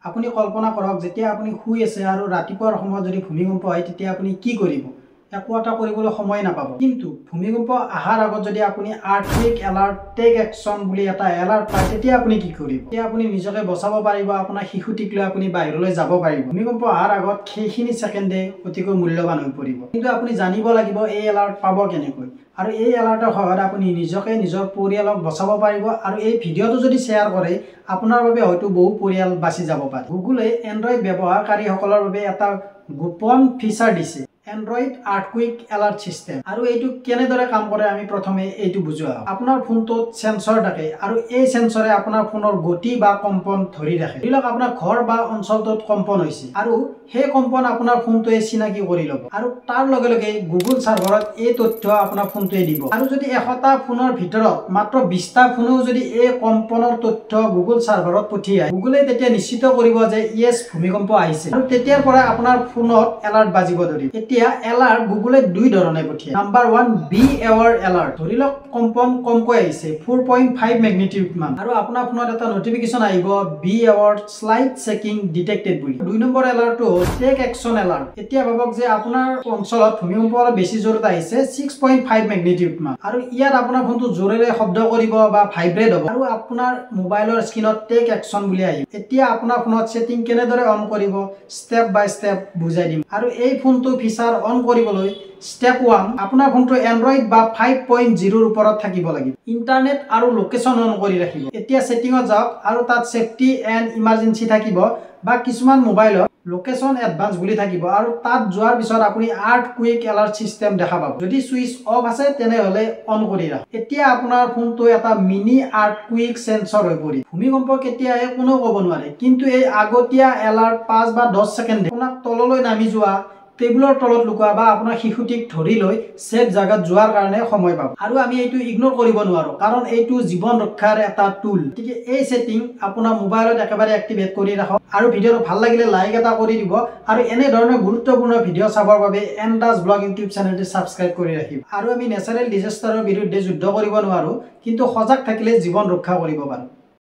আপুনি কল্পনা কৰক যেতিয়া আপুনি শুই আছে আৰু ৰাতিপুৱাৰ সময়ত যদি ভূমিকম্প হয় তেতিয়া আপুনি কি কৰিব? একো এটা কৰিবলৈ সময় নাপাব। কিন্তু ভূমিকম্প অহাৰ আগত যদি আপুনি আৰ্থকুৱেক এলাৰ্ট টেক একশ্যন বুলি এটা এলাৰ্ট পায় তেতিয়া আপুনি কি কৰিব? তেতিয়া আপুনি নিজকে বচাব পাৰিব, আপোনাৰ শিশুটিক লৈ আপুনি বাহিৰলৈ যাব পাৰিব। ভূমিকম্প অহাৰ আগত সেইখিনি ছেকেণ্ডে অতিকৈ মূল্যৱান হৈ পৰিব। কিন্তু আপুনি জানিব লাগিব এই এলাৰ্ট পাব কেনেকৈ, আৰু এই এলাৰ্টৰ সহায়ত আপুনি নিজকে নিজৰ পৰিয়ালক বচাব পাৰিব। আৰু এই ভিডিঅ'টো যদি শ্বেয়াৰ কৰে আপোনাৰ বাবে হয়তো বহু পৰিয়াল বাচি যাব পাৰে। গুগলে এণ্ড্ৰইড ব্যৱহাৰকাৰীসকলৰ বাবে এটা গোপন ফিচাৰ দিছে, এণ্ড্ৰইড আৰ্থকুৱেক এলাৰ্ট চিষ্টেম। আৰু এইটো কেনেদৰে কাম কৰে আমি প্ৰথমে এইটো বুজোৱা। আপোনাৰ ফোনটোত সেন্সৰ থাকে আৰু এই সেন্সৰে আপোনাৰ ফোনৰ গতি বা কম্পন ধৰি ৰাখে। ধৰি লওক আপোনাৰ ঘৰ বা অঞ্চলটোত কম্পন হৈছে আৰু সেই কম্পন আপোনাৰ ফোনটোৱে চিনাকি কৰি ল'ব আৰু তাৰ লগে লগে গুগল ছাৰ্ভাৰত এই তথ্য আপোনাৰ ফোনটোৱে দিব। আৰু যদি 100টা ফোনৰ ভিতৰত মাত্ৰ 20টা ফোনেও যদি এই কম্পনৰ তথ্য গুগল ছাৰ্ভাৰত পঠিয়ায়, গুগলে তেতিয়া নিশ্চিত কৰিব যে ইয়েছ ভূমিকম্প আহিছে আৰু তেতিয়াৰ পৰা আপোনাৰ ফোনত এলাৰ্ট বাজিব ধৰিব। এতিয়া এলাৰ্ট গুগলে দুই ধৰণে পঠিয়ায়। Number 1 be aware alert. ধৰি লওক কম্পন কমকৈ আহিছে 4.5 মেগনিটিউড মান আৰু আপোনাৰ ফোনত এটা নটিফিকেশ্যন আহিব বি এৱাৰ স্লাইড চেকিং ডিটেক্টেড বুলি। 2 নম্বৰ এলাৰ্টটো হ'ল টেক একশ্যন এলাৰ্ট। এতিয়া ভাবক যে আপোনাৰ অঞ্চলত ভূমিকম্প অলপ বেছি জোৰত আহিছে 6.5 মেগনিটিউড মান আৰু ইয়াত আপোনাৰ ফোনটো জোৰেৰে শব্দ কৰিব বা ভাইব্ৰেট হ'ব আৰু আপোনাৰ মোবাইলৰ স্ক্ৰীনত টেক একশ্যন বুলি আহিব। এতিয়া আপোনাৰ ফোনত সেটিং কেনেদৰে অন কৰিব ষ্টেপ বাই ষ্টেপ বুজাই দিম। আৰু এই ফোনটো ফিচাৰ অন কৰিবলৈ ষ্টেপ 1 আপোনাৰ ফোনটো এণ্ড্ৰইড বা 5.0 ৰ ওপৰত থাকিব লাগিব। ইণ্টাৰনেট আৰু লোকেশ্যন অন কৰি ৰাখিব। এতিয়া ছেটিঙত যাওক আৰু তাত সেফটি এণ্ড ইমাৰ্জেঞ্চি থাকিব বা কিছুমান মোবাইলত লোকেশ্যন এডভান্স বুলি থাকিব আৰু তাত যোৱাৰ পিছত আপুনি আৰ্থকুৱেক এলাৰ্ট চিষ্টেম দেখা পাব। যদি সুইচ অফ আছে তেনেহ'লে অন কৰি ৰাখক। এতিয়া আপোনাৰ ফোনটো এটা মিনি আৰ্থকুৱেক সেন্সৰ হৈ পৰিব। ভূমিকম্প কেতিয়া আহে কোনেও ক'ব নোৱাৰে, কিন্তু এই আগতীয়া এলাৰ্ট 5 বা 10 ছেকেণ্ডে আপোনাক তললৈ নামি যোৱা, টেবুলৰ তলত লুকুৱা বা আপোনাৰ শিশুটিক ধৰি লৈ ছেফ জাগাত যোৱাৰ কাৰণে সময় পাব। আৰু আমি এইটো ইগনোৰ কৰিব নোৱাৰো কাৰণ এইটো জীৱন ৰক্ষাৰ এটা টুল। গতিকে এই ছেটিং আপোনাৰ মোবাইলত একেবাৰে এক্টিভেট কৰি ৰাখক আৰু ভিডিঅ'টো ভাল লাগিলে লাইক এটা কৰি দিব আৰু এনে ধৰণৰ গুৰুত্বপূৰ্ণ ভিডিঅ' চাবৰ বাবে এণ্ডাছ ব্লগ ইউটিউব চেনেলটো ছাবস্ক্ৰাইব কৰি ৰাখিব। আৰু আমি নেচাৰেল ডিজাষ্টাৰৰ বিৰুদ্ধে যুদ্ধ কৰিব নোৱাৰো, কিন্তু সজাগ থাকিলে জীৱন ৰক্ষা কৰিব পাৰো।